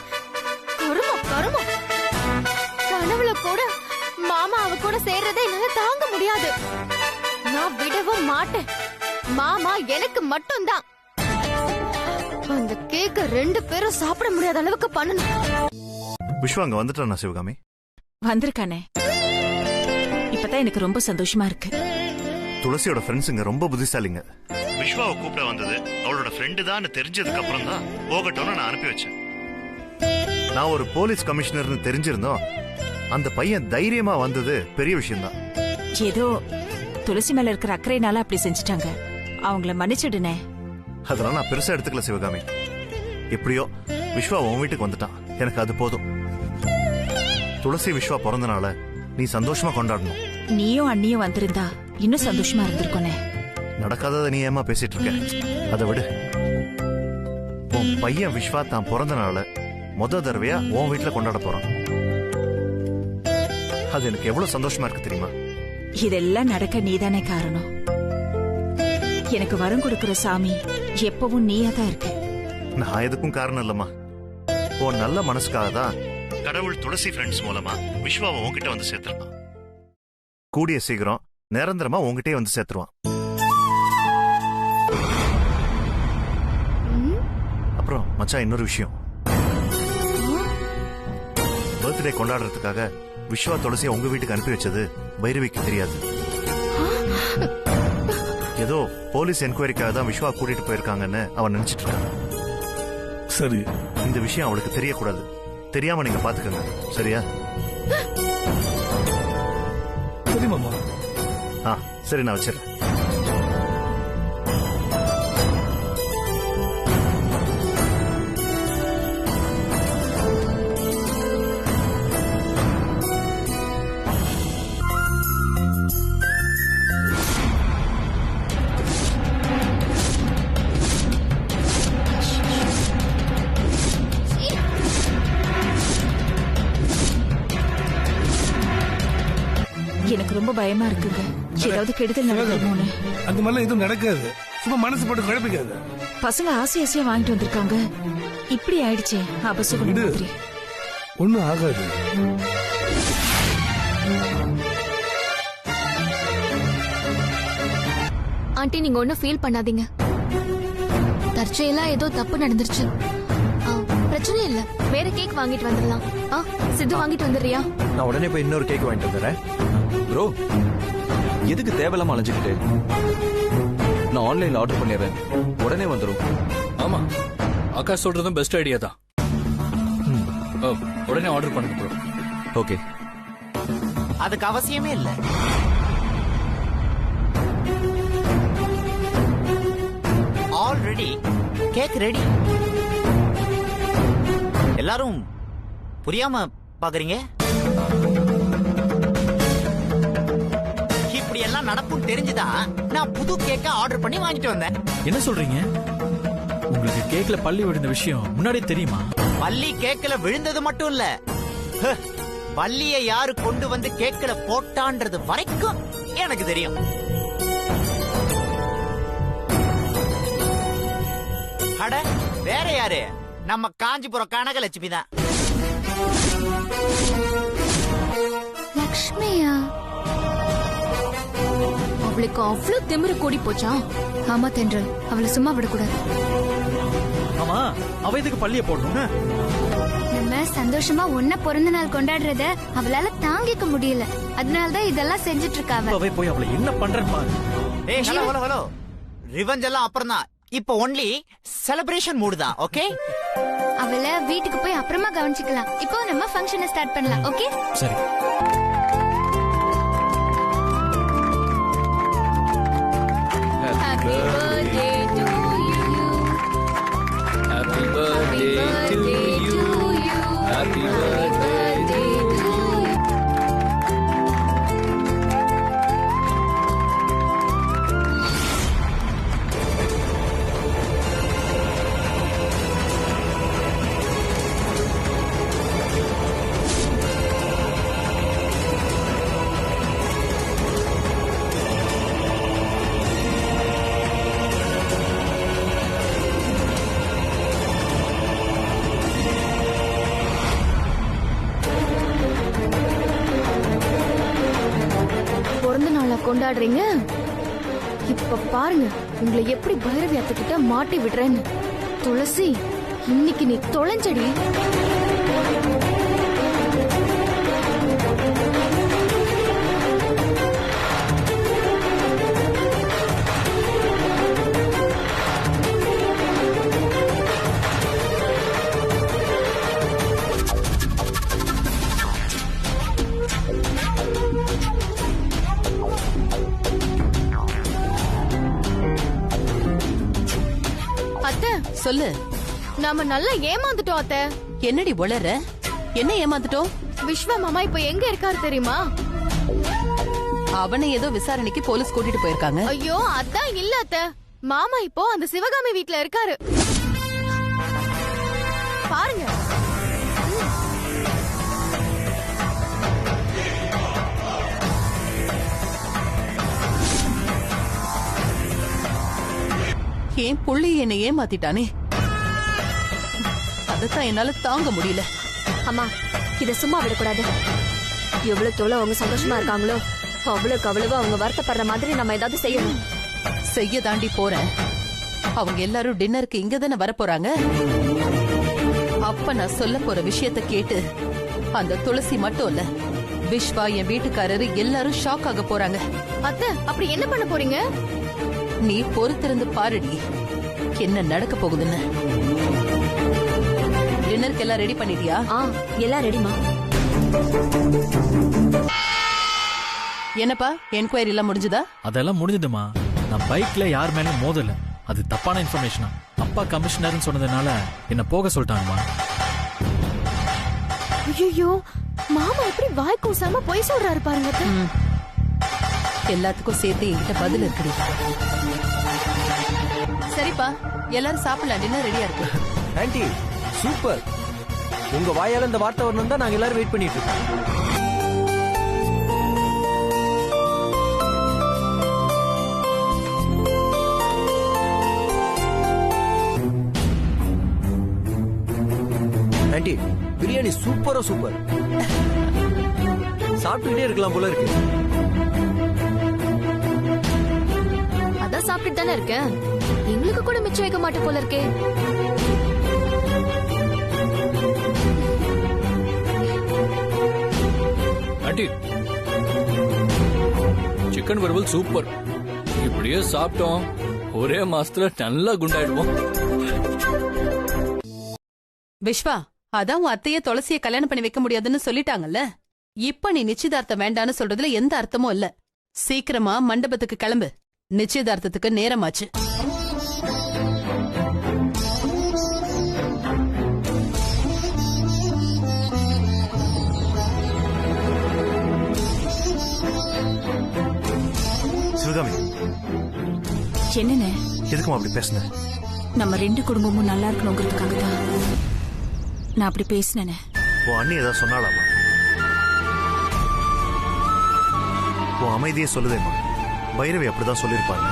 கருமம் கனவுல கூட மாமா அவ கூட சேர்றதை என்னால தாங்க முடியாது. நான் விடவும் மாட்டேன். மாமா எனக்கு மட்டும்தான். அந்த கேக்க 2 பேரும் சாப்பிட முடியாத அளவுக்கு பண்ணணும்.
விஸ்வா அங்க வந்துட்டானா சிவகாமி?
வந்திருக்கானே. இப்பதான் எனக்கு ரொம்ப சந்தோஷமா இருக்கு.
துளசியோட ஃப்ரெண்ட்ஸுங்க ரொம்ப புத்திசாலிங்க. விஸ்வாவை கூப்பிட வந்தது அவளோட ஃப்ரெண்டு தான் தெரிஞ்சதுக்கு அப்புறம் தான் போகட்டும்னு நான் அனுப்பி வச்சேன். நான் ஒரு போலீஸ் கமிஷனர்னு தெரிஞ்சிருந்தோம். அந்த பையன் தைரியமா வந்தது பெரிய விஷயம் தான்.
ஏதோ துளசி மேல இருக்கிற அக்கறையினால அப்படி செஞ்சுட்டாங்க. அவங்கள மன்னிச்சிடுனே.
அதெல்லாம் நான் பெருசா எடுத்துக்கல சிவகாமி. எப்படியோ விஸ்வா உன் வீட்டுக்கு வந்துட்டான், எனக்கு அது போதும். துளசி விஸ்வா பிறந்தனால நீ சந்தோஷமா கொண்டாடணும்.
நீயும் அண்ணியும் வந்திருந்தா இன்னும் சந்தோஷமா இருந்திருக்கோனே.
நடக்காதத நீ ஏமா பேசிட்டு இருக்க? அதை விடு. உன் பையன் விஸ்வா தான் பிறந்தனால முத தடவையா உன் வீட்டுல கொண்டாட போறான். அது எனக்கு எவ்வளவு சந்தோஷமா இருக்கு தெரியுமா?
இதெல்லாம் நடக்க நீதானே காரணம். எனக்கு வரம் கொடுக்கிற சாமி எப்பவும் நீயா தான் இருக்க.
நான் எதுக்கும் காரணம் இல்லம்மா. உன் நல்ல மனசுக்காக தான் கடவுள் துளசி ஃப்ரெண்ட்ஸ் மூலமா விஸ்வாவை உன்கிட்ட வந்து சேர்த்துருக்கான். கூடிய சீக்கிரம் நிரந்தரமா உன்கிட்டே வந்து சேர்த்துருவான். அப்புறம் மச்சான், இன்னொரு விஷயம். பர்த்டே கொண்டாடுறதுக்காக விஸ்வா துளசியை உங்க வீட்டுக்கு அனுப்பி வச்சது பைரவிக்கு தெரியாது. ஏதோ போலீஸ் என்கொயரிக்காக தான் விஸ்வா கூட்டிட்டு போயிருக்காங்கன்னு அவன் நினைச்சிட்டு இருக்கான்.
சரி,
இந்த விஷயம் அவளுக்கு தெரியக்கூடாது. தெரியாம நீங்க பாத்துக்கங்க, சரியா?
சரி மாமா.
சரி, நான் வச்சிடறேன்.
எனக்கு ரொம்ப பயமா இருக்குங்க. ஏதாவது கெடுதல் நடக்குமோன்னு.
அந்த மாதிரிலாம் எதுவும் நடக்காது. சும்மா மனசு போட்டு குழப்பிக்காது.
பசங்க ஆசையா வாங்கிட்டு வந்திருக்காங்க. இப்படி ஆயிடுச்சே அபசுகுணம் மாதிரி.
ஒண்ணும் ஆகாது.
ஆண்டி, நீங்க ஒன்னும் ஃபீல் பண்ணாதீங்க. தற்செயலா ஏதோ தப்பு நடந்துருச்சு. பிரச்சனை இல்ல, வேற கேக் வாங்கிட்டு வந்துடலாம். சித்து வாங்கிட்டு வந்துடுறியா?
நான் உடனே போய் இன்னொரு கேக் வாங்கிட்டு வந்துடுறேன்.
ப்ரோ, எதுக்கு தேவையில்லாம அலைஞ்சுக்கிட்டு? நான் ஆன்லைன்ல ஆர்டர் பண்ணிடுறேன், உடனே வந்துடும்.
ஆமா, ஆகாஷ் சொல்றதும் பெஸ்ட் ஐடியா தான். உடனே ஆர்டர் பண்ணுங்க ப்ரோ.
ஓகே.
அதுக்கு அவசியமே இல்ல. Already cake ready. எல்லாரும் புரியாம பாக்குறீங்க. இப்படி எல்லாம் நடக்கும் தெரிஞ்சுதான் நான் புது கேக்க ஆர்டர் பண்ணி வாங்கிட்டு வந்தேன்.
என்ன சொல்றீங்க? உங்களுக்கு கேக்ல பல்லி விழுந்த விஷயம் முன்னாடியே தெரியுமா?
பல்லி கேக்ல விழுந்தது மட்டும் இல்ல, பல்லிய யாரு கொண்டு வந்து கேக்ல போட்டான்றது வரைக்கும் எனக்கு தெரியும். அட, வேற யாரு? நம்ம காஞ்சிபுரம் கனகலட்சுமி தான்.
லக்ஷ்மியா? அவளுக்கு அவ்வளவு திமிரு கூடி போச்சா? ஆமா தென்றல், அவளை சும்மா விடக்கூடாது.
ஆமா அவ எதுக்கு பள்ளிய போடணும்?
நம்ம சந்தோஷமா ஒன்ன பிறந்த நாள் கொண்டாடுறத அவளால தாங்கிக்க முடியல. அதனாலதான் இதெல்லாம் செஞ்சுட்டு இருக்காவ.
அவ போய் அவளை என்ன பண்றன்னு பாரு.
ஏய் ஹலோ ஹலோ ஹலோ, ரிவெஞ்ச் எல்லாம் அப்புறம் தான். இப்போ ஒன்லி செலிப்ரேஷன் மூடு தான். ஓகே,
அவளை வீட்டுக்கு போய் அப்புறமா கவனிச்சுக்கலாம். இப்போ நம்ம ஃபங்க்ஷனை ஸ்டார்ட் பண்ணலாம். ஓகே
சரி.
Happy birthday to you.
Happy birthday to you. Happy birthday to you.
பிறந்த நாளா கொண்டாடுறீங்க? இப்ப பாருங்க உங்களை எப்படி பைரவி அத்துக்கிட்ட மாட்டி விடுறேன்னு. துளசி, இன்னைக்கு நீ தொலைஞ்சடி. அத்தை
சொல்லு.
நாம நல்லா ஏமாந்துட்டோம் அத்தை.
என்னடி உளற? என்ன ஏமாந்துட்டோம்?
விஸ்வா மாமா இப்ப எங்க இருக்காரு தெரியுமா?
அவனை ஏதோ விசாரணைக்கு போலீஸ் கூட்டிட்டு போயிருக்காங்க.
ஐயோ அதான் இல்ல அத்தை. மாமா இப்போ அந்த சிவகாமி வீட்ல இருக்காரு. பாருங்க.
ஏன் புள்ளி என்னை ஏமாத்திட்டானே, அதத்தான் என்னால தாங்க முடியல.
அம்மா, இத சும்மா விடக்கூடாது. எவ்வளவு தோல அவங்க சந்தோஷமா இருக்காங்களோ அவ்வளவுக்கு அவ்வளவு அவங்க வருத்தப்படுற மாதிரி நம்ம ஏதாவது செய்யணும்.
செய்ய தாண்டி போறேன். அவங்க எல்லாரும் டின்னருக்கு இங்க தானே வர போறாங்க. அப்ப நான் சொல்ல போற விஷயத்த கேட்டு அந்த துளசி மட்டும் இல்ல, விஸ்வா, என் வீட்டுக்காரரு எல்லாரும் ஷாக் ஆக போறாங்க.
அத்தை, அப்படி என்ன பண்ண போறீங்க?
நீ பொறுத்திருந்து பாருடி என்ன நடக்க போகுதுன்னு. டின்னருக்கு எல்லாம் ரெடி பண்ணிட்டியா?
எல்லாம் ரெடிமா.
என்னப்பா, என்கொயரி எல்லாம் முடிஞ்சதா?
அதெல்லாம் முடிஞ்சதுமா. நான் பைக்ல யார் மேலயும் மோதல. அது தப்பான இன்ஃபர்மேஷனா. அப்பா கமிஷனர்னு சொன்னதுனால என்ன போக சொல்லிட்டாங்கம்மா.
ஐயோ, மாமா எப்படி வாய் கூசாம போய் சொல்றாரு பாருங்க.
எல்லாத்துக்கும் சேர்த்து என்கிட்ட பதில் இருக்குடி. சரிப்பா, எல்லாரும் சாப்பிடலாம். டின்னர் ரெடியா இருக்கு.
Anti super. உங்க வாயால இந்த வார்த்தை வரணும் தான் நாங்க எல்லாரும் வெயிட் பண்ணிட்டு இருக்கோம். ஆன்ட்டி, பிரியாணி சூப்பரோ சூப்பர். சாப்பிட்டுட்டே இருக்கலாம் போல இருக்கு.
அதான் சாப்பிட்டு தானே இருக்கேன். எங்களுக்கு கூட மிச்சம் வைக்க மாட்டேன் போல இருக்கே.
ஆண்டி, சிக்கன் வறுவல் சூப்பர். இப்படியே சாப்பிட்டோம் ஒரே மாசத்துல நல்லா குண்டாயிடுவோம்.
விஸ்வா, அதான் உன் அத்தைய துளசிய கல்யாணம் பண்ணி வைக்க முடியாதுன்னு சொல்லிட்டாங்கல்ல. இப்ப நீ நிச்சயதார்த்தம் வேண்டான்னு சொல்றதுல எந்த அர்த்தமும் இல்ல. சீக்கிரமா மண்டபத்துக்கு கிளம்பு. நிச்சயதார்த்தத்துக்கு நேரமாச்சு.
சிவகாமி,
என்னண்ணே?
எதுக்கும் அப்படி பேசுன?
நம்ம ரெண்டு குடும்பமும் நல்லா இருக்கணுங்கிறதுக்காக தான் நான் அப்படி பேசினேன்.
உன் அண்ணி ஏதாவது சொன்னாலாமா? உன் அமைதியே சொல்லுதேம்மா. பைரவி அப்படிதான் சொல்லியிருப்பாங்க.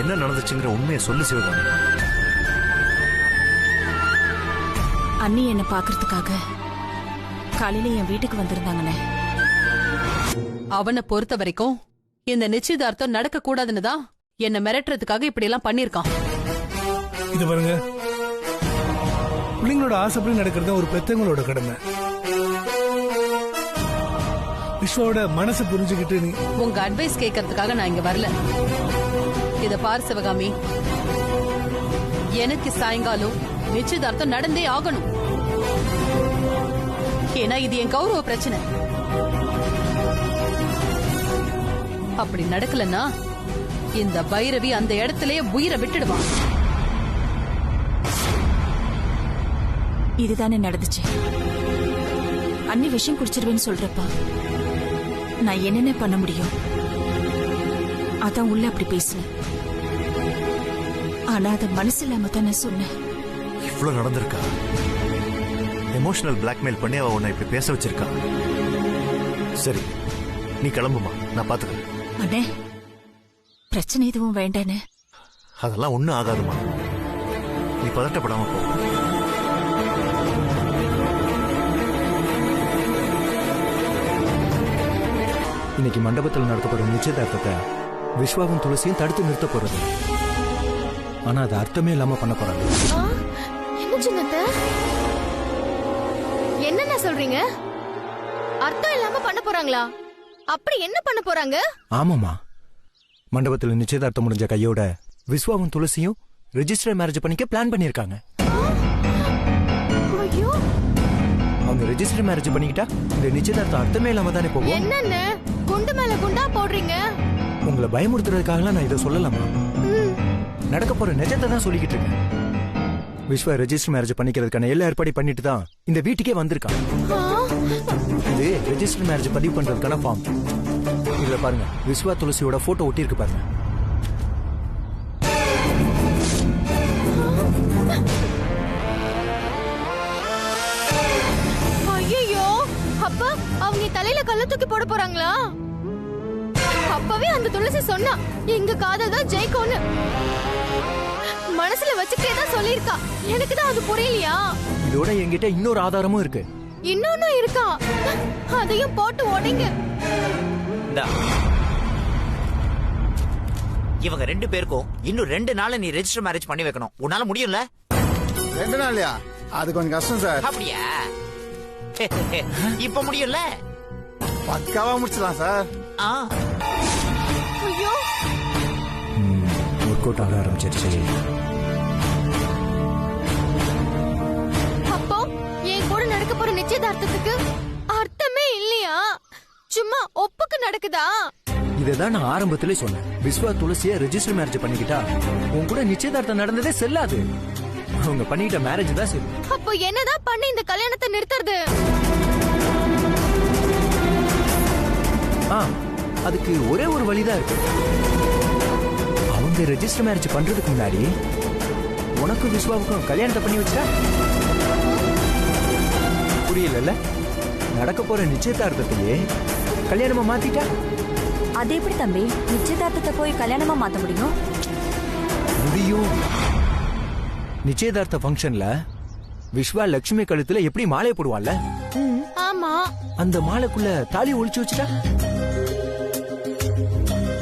என்ன நடந்துச்சுங்கிற உண்மையை சொல்லு சிவகாமி.
அண்ணி என்ன பாக்குறதுக்காக காலையில என் வீட்டுக்கு வந்திருந்தாங்கண்ணே.
அவனை பொறுத்த வரைக்கும் இந்த நிச்சயதார்த்தம் நடக்க கூடாதுன்னு தான் என்ன மிரட்டுறதுக்காக இப்படி எல்லாம் பண்ணிருக்கான்.
இது பாருங்க, பிள்ளைங்களோட ஆசைப்படி நடக்கிறது ஒரு பெத்தவங்களோட கடமை. விஸ்வாவோட மனசை புரிஞ்சுக்கிட்டு நீ
உங்க அட்வைஸ் கேட்கறதுக்காக நான் இங்க வரல. இத பார் சிவகாமி, எனக்கு சாயங்காலம் நிச்சயதார்த்தம் நடந்தே ஆகணும். ஏன்னா இது என் கௌரவ பிரச்சனை. அப்படி நடக்கலன்னா இந்த பைரவி அந்த இடத்திலேயே உயிரை விட்டுடுவான்.
இதுதானே நடந்துச்சு. அண்ணி விஷம் குடிச்சிருவேன்னு சொல்றப்பா நான் என்னென்ன பண்ண முடியும்? அதான் உள்ள அப்படி பேசினேன். ஆனா அது மனசு இல்லாம தான் நான் சொன்னேன்.
இவ்வளவு நடந்திருக்கா? எமோஷனல் பிளாக்மெயில் பண்ணி அவ உன்னை இப்படி பேச வச்சிருக்கா. சரி, நீ கிளம்புமா, நான் பாத்துக்கிறேன்.
அண்ணே, பிரச்சனை எதுவும் வேண்டானே.
அதெல்லாம் ஒண்ணும் ஆகாதுமா, நீ பதட்டப்படாம போ.
இன்னைக்கு மண்டபத்தில் நடத்தப்படும் நிச்சயதார்த்தத்தை விஸ்வாவும் துளசியும் தடுத்து நிறுத்த போறது. ஆனா அது அர்த்தமே இல்லாம பண்ண போறாங்க.
என்ன சின்னத்த, என்னென்ன சொல்றீங்க? அர்த்தம் இல்லாம பண்ண போறாங்களா? அப்படி என்ன பண்ண போறாங்க?
ஆமாமா, மண்டபத்தில் நிச்சயதார்த்தம் முடிஞ்ச கையோட விஸ்வாவும் துளசியும் ரெஜிஸ்டர் மேரேஜ் பண்ணிக்க பிளான் பண்ணிருக்காங்க. அவங்க ரெஜிஸ்டர் மேரேஜ் பண்ணிக்கிட்டா இந்த நிச்சயதார்த்தம் அர்த்தமே இல்லாம தானே போகும்.
என்னென்ன குண்டு மேல குண்டா போடுறீங்க?
உங்களை பயமுறுத்துறதுக்காக நான் இதை சொல்லலாமா? நடக்க போற நிஜத்தை தான் சொல்லிக்கிட்டு இருக்கேன். விஸ்வா ரெஜிஸ்டர் மேரேஜ் பண்ணிக்கிறதுக்கான எல்லா ஏற்பாடு பண்ணிட்டு தான் இந்த வீட்டுக்கே வந்திருக்கான். இது ரெஜிஸ்டர் மேரேஜ் பதிவு பண்றதுக்கான ஃபார்ம். இதுல பாருங்க, விஸ்வா துளசியோட போட்டோ ஒட்டி இருக்கு பாருங்க.
ஐயோ, அப்ப அவங்க தலையில கல்ல தூக்கி போட போறாங்களா? அப்பவே அந்த துளசி சொன்னா எங்க காதல் தான் ஜெயிக்கும்னு. மனசுல வச்சுக்கிட்டே தான் சொல்லிருக்கா. எனக்கு தான் அது புரியலையா?
இதோட என்கிட்ட இன்னொரு ஆதாரமும் இருக்கு.
இன்னொன்னு இருக்கா? அதையும் போட்டு ஓடிங்க.
இவங்க 2 பேருக்கும் இன்னும் 2 நாள் நீ ரெஜிஸ்டர் மேரேஜ் பண்ணி வைக்கணும். உன்னால முடியும்ல?
2 நாள்யா? அது கொஞ்சம் கஷ்டம் சார்.
அப்படியா? இப்ப முடியும்ல?
பக்காவா முடிச்சலாம் சார்.
ஐயோ,
ஒர்க் அவுட் ஆக ஆரம்பிச்சிருச்சு.
அப்போ என் கூட நடக்க போற நிச்சயதார்த்தத்துக்கு அர்த்தமே இல்லையா? சும்மா ஒப்புக்கு நடக்குதா?
இதுதான் நான் ஆரம்பத்திலே சொன்னேன். விஸ்வா துளசிய ரெஜிஸ்டர் மேரேஜ் பண்ணிக்கிட்டா உன் கூட நிச்சயதார்த்தம் நடந்ததே செல்லாது. அவங்க பண்ணிக்கிட்ட மேரேஜ் தான் சரி.
அப்போ என்னதான் பண்ணி இந்த கல்யாணத்தை நிறுத்துறது?
அதுக்கு ஒரே ஒரு வழிதான் இருக்கு. அவங்க ரெஜிஸ்டர் மேரேஜ் பண்றதுக்கு முன்னாடி உனக்கும் விஸ்வாவுக்கும் கல்யாணத்தை பண்ணி வச்சா புரியல. நடக்க போற நிச்சயதார்த்தத்தையே கல்யாணமா மாத்திட்டா
அது எப்படி தம்பி நிச்சயதார்த்தத்தை போய் கல்யாணமா மாத்த முடியும்?
முடியும். நிச்சயதார்த்த ஃபங்க்ஷன்ல விஸ்வா லட்சுமி கழுத்துல எப்படி மாலை போடுவான்ல,
ஆமா,
அந்த மாலைக்குள்ள தாலி ஒளிச்சு வச்சுட்டா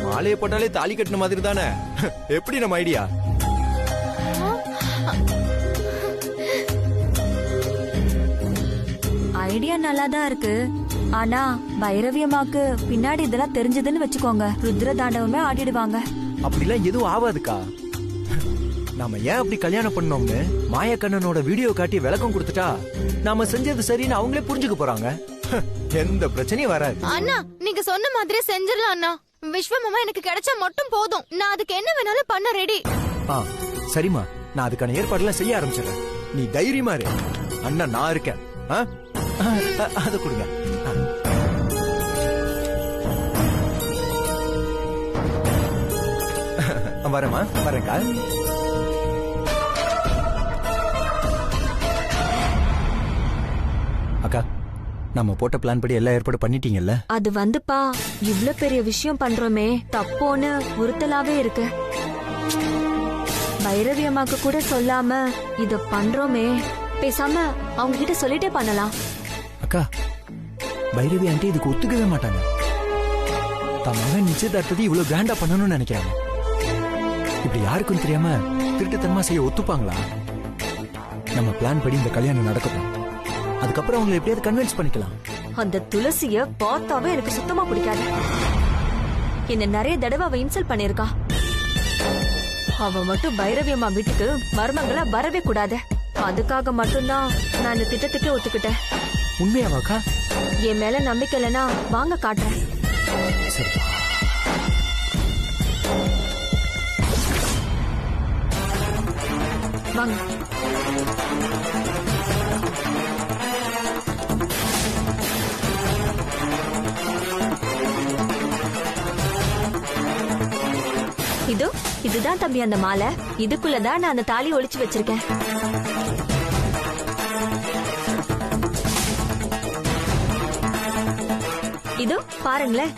மாலையை போட்டாலே தாலி கட்டின மாதிரி தானே. எப்படி நம்ம ஐடியா?
ஐடியா நல்லாதான் இருக்கு. ஆனா பைரவி அம்மாக்கு பின்னாடி இதெல்லாம் தெரிஞ்சதுன்னு வச்சுக்கோங்க, ருத்ர தாண்டவமே ஆடிடுவாங்க.
அப்படிலாம் எதுவும் ஆகாதுக்கா. நாம ஏன் அப்படி கல்யாணம் பண்ணோம்னு மாயக்கண்ணனோட வீடியோ காட்டி விளக்கம் கொடுத்துட்டா நாம செஞ்சது சரின்னு அவங்களே புரிஞ்சுக்க போறாங்க. எந்த பிரச்சனையும் வராது.
அண்ணா, நீங்க சொன்ன மாதிரி செஞ்சிடலாம் அண்ணா. விஸ்வமாமா எனக்கு கிடைச்சா மட்டும் போதும். நான் அதுக்கு என்ன வேணாலும் பண்ண ரெடி.
சரிம்மா, நான் அதுக்கான ஏற்பாடுலாம் செய்ய ஆரம்பிச்சிடறேன். நீ தைரியமா இரு. அண்ணா நான் இருக்கேன். அதை கொடுங்க. வரேம்மா, வரேன்க்கா. அக்கா, நம்ம போட்ட பிளான் படி எல்லா ஏற்பாடு பண்ணிட்டீங்கல்ல?
அது வந்துப்பா, இவ்ளோ பெரிய விஷயம் பண்றோமே தப்போன்னு உறுத்தலாவே இருக்கு. பைரவி அம்மாக்கு கூட சொல்லாம இத பண்றோமே, பேசாம அவங்க கிட்ட சொல்லிட்டே பண்ணலாம்.
அக்கா, பைரவி ஆண்டி இதுக்கு ஒத்துக்கவே மாட்டாங்க. தன் மகன் நிச்சயதார்த்தத்தை இவ்வளவு கிராண்டா பண்ணணும்னு நினைக்கிறாங்க. இப்படி யாருக்கும் தெரியாம திருட்டுத்தனமா செய்ய ஒத்துப்பாங்களா? நம்ம பிளான் படி இந்த கல்யாணம் நடக்கணும். அதுக்கப்புறம் அவங்களை எப்படியாவது கன்வின்ஸ் பண்ணிக்கலாம்.
அந்த துளசிய பார்த்தாவே எனக்கு சுத்தமா பிடிக்காது. என்ன நிறைய தடவை அவ இன்சல்ட் பண்ணிருக்கா. அவ மட்டும் பைரவி அம்மா வீட்டுக்கு மருமங்களா வரவே கூடாது. அதுக்காக மட்டும்தான் நான் இந்த திட்டத்துக்கே ஒத்துக்கிட்டேன்.
உண்மையாவாக்கா?
என் மேல நம்பிக்கை இல்லைன்னா வாங்க காட்டுறேன்.
சரி.
வாங்க. இதுதான் தம்பி அந்த மாலை. இதுக்குள்ளதான் நான் அந்த தாலி ஒளிச்சு வச்சிருக்கேன். இதோ பாருங்களேன்.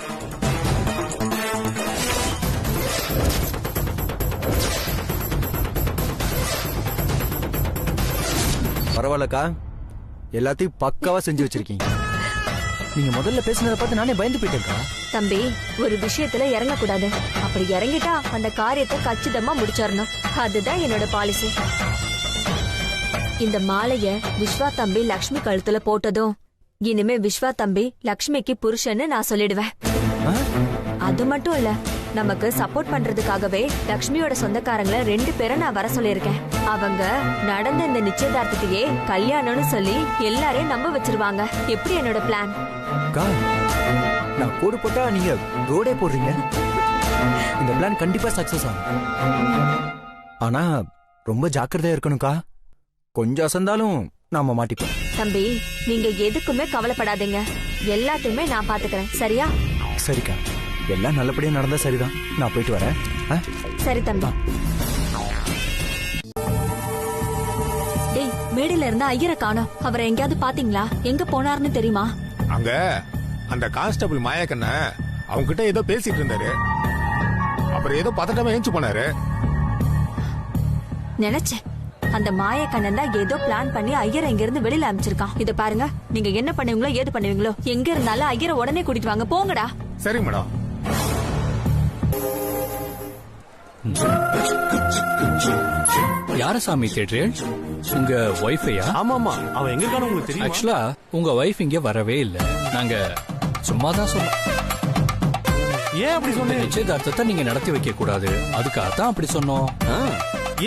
பரவாயில்லக்கா, எல்லாத்தையும் பக்காவா செஞ்சு வச்சிருக்கீங்க. நீங்க முதல்ல பேசினதை பார்த்து நானே பயந்து போயிட்டேன்க்கா.
தம்பி, ஒரு விஷயத்துல இறங்கக்கூடாது. அப்படி இறங்கிட்டா அந்த காரியத்தை கச்சிதமா முடிச்சிடணும். அதுதான் என்னோட பாலிசி. இந்த மாலைய விஸ்வா தம்பி லக்ஷ்மி கழுத்துல போட்டதும் இனிமே விஸ்வா தம்பி லக்ஷ்மிக்கு புருஷன்னு நான் சொல்லிடுவேன். அது மட்டும் இல்ல, நமக்கு சப்போர்ட் பண்றதுக்காகவே லக்ஷ்மியோட சொந்தக்காரங்களை 2 பேரை நான் வர சொல்லியிருக்கேன். அவங்க நடந்த இந்த நிச்சயதார்த்தத்தையே கல்யாணம்னு சொல்லி எல்லாரையும் நம்ப வச்சிருவாங்க. எப்படி என்னோட பிளான்?
நான் கோடு போட்டா நீங்க ரோடே போடுறீங்க. இந்த பிளான் கண்டிப்பா சக்சஸ் ஆகும். ஆனா ரொம்ப ஜாக்கிரதையா இருக்கணும்க்கா. கொஞ்சம் அசந்தாலும் நாம மாட்டிப்போம்.
தம்பி, நீங்க எதுக்குமே கவலைப்படாதீங்க. எல்லாத்தையுமே நான் பாத்துக்கிறேன். சரியா?
சரிக்கா, எல்லாம் நல்லபடியா நடந்தா சரிதான். நான் போயிட்டு வரேன்.
சரி தம்பி. டேய், மேடையில இருந்த ஐயரை காணோம். அவரை எங்கேயாவது பாத்தீங்களா? எங்க போனாருன்னு தெரியுமா?
அங்க அந்த கான்ஸ்டபிள் மாயக்கண்ண அவங்க கிட்ட ஏதோ பேசிட்டு இருந்தாரு. அப்புறம் ஏதோ பதட்டமா ஏஞ்சி போனாரு.
நினைச்சேன் அந்த மாயக்கண்ணன் தான் ஏதோ பிளான் பண்ணி ஐயரை இங்க இருந்து வெளியில அனுப்பிச்சிருக்கான். இத பாருங்க, நீங்க என்ன பண்ணுவீங்களோ ஏது பண்ணுவீங்களோ, எங்க இருந்தாலும் ஐயரை உடனே கூட்டிட்டு வாங்க. போங்கடா.
சரி மேடம்.
யார சாமி தேடுறேன்? உங்க ஒய்ஃபையா?
ஆமாமா, அவ எங்க இருக்கான்னு உங்களுக்கு தெரியும்?
ஆக்சுவலா உங்க ஒய்ஃப் இங்க வரவே இல்ல. நாங்க சும்மா தான் சொன்னோம்.
ஏன் அப்படி சொன்னீங்க?
நிச்சயதார்த்தத்தை நீங்க நடத்தி வைக்க கூடாது, அதுக்காகத்தான் அப்படி சொன்னோம்.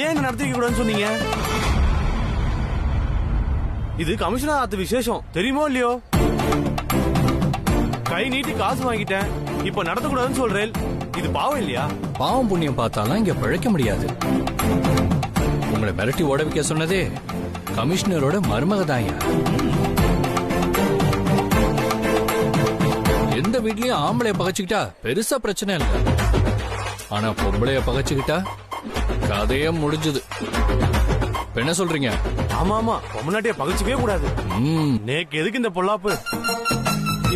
ஏன் நடத்தி வைக்க கூடாதுன்னு சொன்னீங்க? இது கமிஷனர் ஆத்து விசேஷம், தெரியுமோ இல்லையோ? கை நீட்டி காசு வாங்கிட்டேன், இப்ப நடத்தக்கூடாதுன்னு சொல்றேன். இது பாவம் இல்லையா?
பாவம் புண்ணியம் பார்த்தாலும் இங்க பழைக்க முடியாது. உங்களை மிரட்டி ஓட வைக்க சொன்னதே கமிஷனரோட மருமகதாயா. எந்த வீட்லயும் ஆம்பளைய பகச்சுக்கிட்டா பெருசா பிரச்சனை இல்ல. ஆனா பொம்பளைய பகச்சுக்கிட்டா கதையே முடிஞ்சது. என்ன சொல்றீங்க?
ஆமா ஆமா, பொம்மநாட்டிய பகச்சுக்கவே கூடாது. நேக்கு எதுக்கு இந்த பொல்லாப்பு?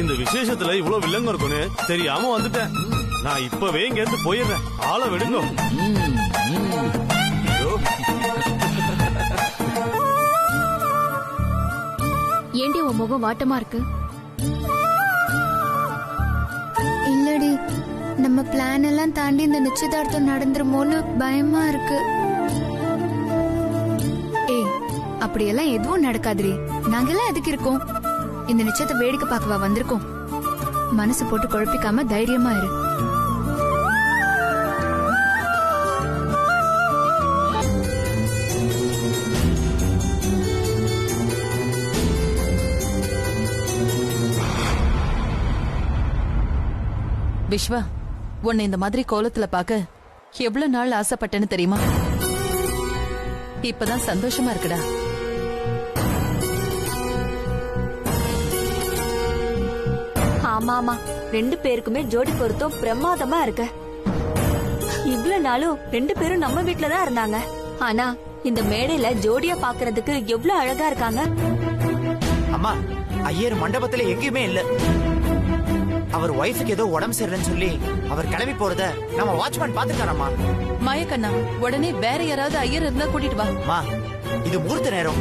இந்த விசேஷத்துல இவ்வளவு வில்லங்க இருக்குன்னு தெரியாம வந்துட்டேன். நான் இப்பவே இங்க இருந்து போயிடுறேன். ஆளை விடுங்க.
ஏண்டி உன் முகம் வாட்டமா இருக்கு? இல்லடி, நம்ம பிளான் எல்லாம் தாண்டி இந்த நிச்சயதார்த்தம் நடந்துருமோன்னு பயமா இருக்கு. ஏய், அப்படியெல்லாம் எதுவும் நடக்காதுரி. நாங்கெல்லாம் எதுக்கு இருக்கோம்? இந்த நிச்சயத்தை வேடிக்கை பார்க்கவா வந்திருக்கோம்? மனசு போட்டு குழப்பிக்காம தைரியமா இரு.
விஸ்வா, உன்னை இந்த மாதிரி கோலத்துல பாக்க எவ்வளவு நாள் ஆசைப்பட்டேன்னு தெரியுமா? இப்பதான் சந்தோஷமா இருக்குடா.
ஆமா ஆமா, 2 பேருக்குமே ஜோடி பொருத்தம் பிரமாதமா இருக்கு. இவ்வளவு நாளும் 2 பேரும் நம்ம வீட்டுலதான் இருந்தாங்க. ஆனா இந்த மேடையில ஜோடியா பாக்குறதுக்கு எவ்வளவு அழகா இருக்காங்க.
அம்மா, ஐயர் மண்டபத்துல எங்கேயுமே இல்ல. அவர் ஒய்ஃபுக்கு ஏதோ உடம்பு சரியில்லைன்னு சொல்லி அவர் கிளம்பி போறத நம்ம வாட்ச்மேன் பாத்துட்டாரம்மா.
மாயக்கண்ணா, உடனே வேற யாராவது ஐயர் இருந்தா கூட்டிட்டு வா.
இது முகூர்த்த நேரம்,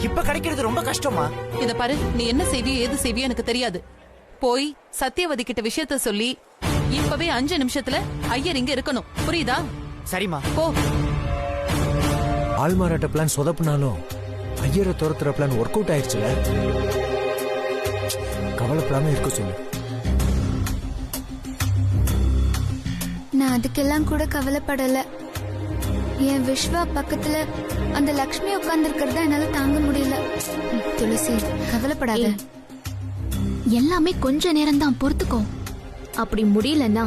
இப்ப கிடைக்கிறது ரொம்ப கஷ்டமா.
இத பாரு, நீ என்ன செய்வியோ ஏது செய்வியோ எனக்கு தெரியாது. போய் சத்தியவதி கிட்ட விஷயத்த சொல்லி இப்பவே 5 நிமிஷத்துல ஐயர் இங்க இருக்கணும். புரியுதா?
சரிம்மா.
போ.
ஆள் மாறாட்ட பிளான் சொதப்புனாலும் ஐயரை துரத்துற பிளான் ஒர்க் அவுட் ஆயிடுச்சுல. கவலைப்படாம இருக்க சொல்லு.
நான் அதுக்கெல்லாம் கூட கவலைப்படல. என் விஸ்வா பக்கத்துல அந்த லக்ஷ்மி உட்கார்ந்து இருக்கிறதா என்னால தாங்க முடியல. துளசி கவலைப்படாத.
எல்லாமே கொஞ்ச நேரம் தான், பொறுத்துக்கோ. அப்படி முடியலன்னா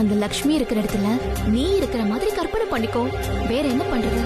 அந்த லக்ஷ்மி இருக்கிற இடத்துல நீ இருக்கிற மாதிரி கற்பனை பண்ணிக்கோ. வேற என்ன பண்றது?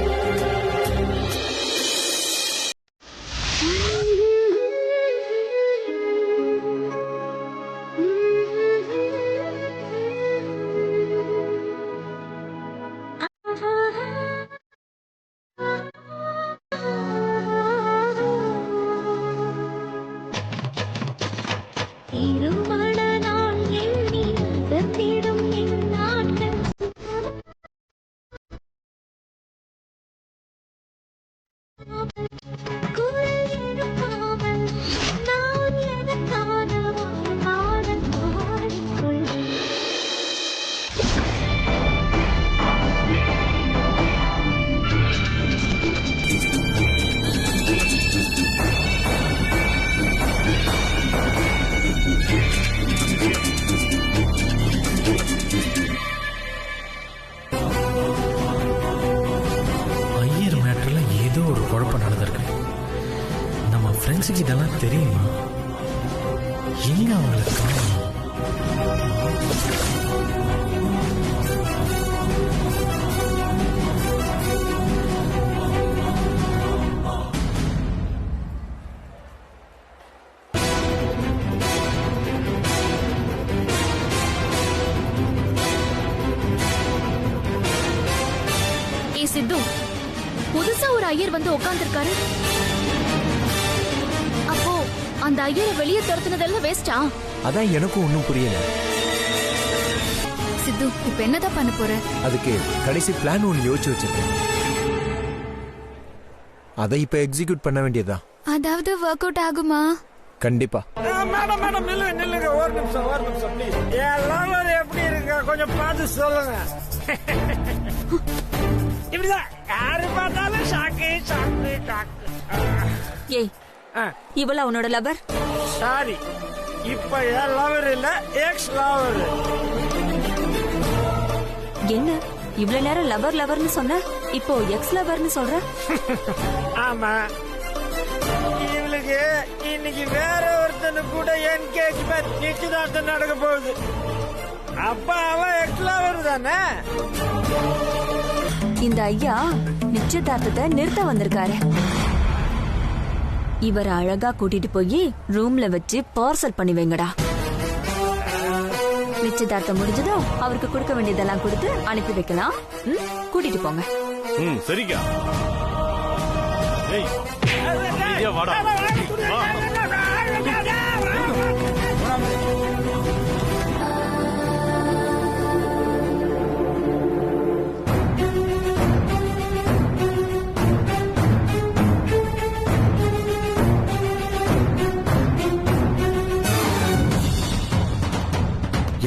ஃப்ரெண்ட்ஸுக்கு இதெல்லாம் தெரியுமா? எங்க அவங்களுக்கு
சித்து, புதுசா ஒரு ஐயர் வந்து உட்கார்ந்திருக்காரு. அப்போ அந்த ஐயரை வெளியே துரத்துனதெல்லாம் வேஸ்டா?
அதான் எனக்கும் ஒன்னும் புரியல.
சித்து, இப்ப என்னதான் பண்ண போற?
அதுக்கு கடைசி பிளான் ஒன்னு யோசிச்சு வச்சிருக்கேன். அதை இப்ப எக்ஸிக்யூட் பண்ண வேண்டியதா?
அதாவது ஒர்க் அவுட் ஆகுமா?
கண்டிப்பா.
மேடம் மேடம் நில்லுங்க ஒரு நிமிஷம் ப்ளீஸ். எல்லாரும் எப்படி இருக்க கொஞ்சம் பார்த்து சொல்லுங்க. இப்படிதான் யாரு பார்த்தாலும் ஷாக்கு ஷாக்கு ஷாக்கு.
ஏய், இவள உன்னோட லவர்?
சாரி, இப்ப என் லவர் இல்ல, எக்ஸ் லவர்.
என்ன இவ்வளவு நேரம் லவர் லவர்னு சொன்ன, இப்போ எக்ஸ் லவர்னு சொல்ற?
ஆமா, இவளுக்கு இன்னைக்கு வேற ஒருத்தனு கூட என்கேஜ்மெண்ட் நிச்சயதார்த்தம் நடக்க போகுது. அப்ப அவன் எக்ஸ் லவர் தானே.
இந்த ஐயா நிச்சயதார்த்தத்தை நிறுத்த வந்திருக்காரு. இவரை அழகா கூட்டிட்டு போய் ரூம்ல வச்சு பார்சல் பண்ணி வைங்கடா. நிச்சயதார்த்தம் முடிஞ்சதும் அவருக்கு கொடுக்க வேண்டியதெல்லாம் கொடுத்து அனுப்பி வைக்கலாம். கூட்டிட்டு போங்க.
சரிக்கா. வாடா.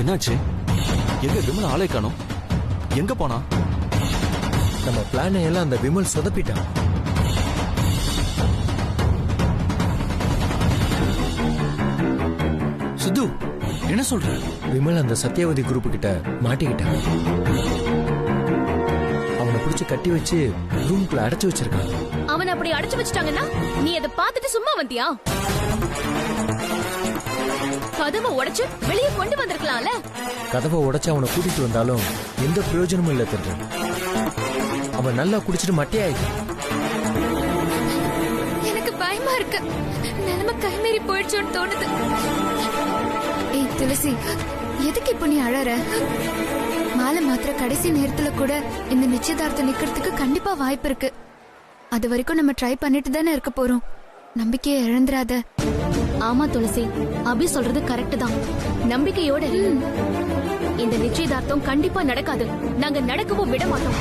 என்னாச்சு? எங்க விமல் ஆளை காணோம்? எங்க போனா?
நம்ம பிளான் எல்லாம் அந்த விமல் சொதப்பிட்டான்.
சித்து, என்ன சொல்ற?
விமல் அந்த சத்யவதி குரூப் கிட்ட மாட்டிக்கிட்டான். அவனை பிடிச்சு கட்டி வச்சு ரூம்குள்ள அடைச்சு வச்சிருக்கான்.
அவனை அப்படி அடைச்சு வச்சுட்டாங்கன்னா நீ அதை பார்த்துட்டு சும்மா வந்தியா? கதவை உடைச்சு வெளியே கொண்டு வந்திருக்கலாம்ல.
கதவை உடைச்சு அவனை கூட்டிட்டு வந்தாலும் எந்த பிரயோஜனமும் இல்ல. தெரிஞ்சு அவன் நல்லா குடிச்சிட்டு மட்டையாயிட்டான்.
எனக்கு பயமா இருக்கு. நிலைமை கைமீறி போயிடுச்சோன்னு தோணுது. ஏய் துளசி, எதுக்கு இப்ப நீ அழற? மாலை மாத்திர கடைசி நேரத்துல கூட இந்த நிச்சயதார்த்தம் நிக்கிறதுக்கு கண்டிப்பா வாய்ப்பு இருக்கு. அது வரைக்கும் நம்ம ட்ரை பண்ணிட்டு தானே இருக்க போறோம். நம்பிக்கையை இழந்துராத.
ஆமா துளசி, அபி சொல்றது கரெக்ட் தான். நம்பிக்கையோட இந்த நிச்சயதார்த்தம் கண்டிப்பா நடக்காது. நாங்க நடக்கவும் விட மாட்டோம்.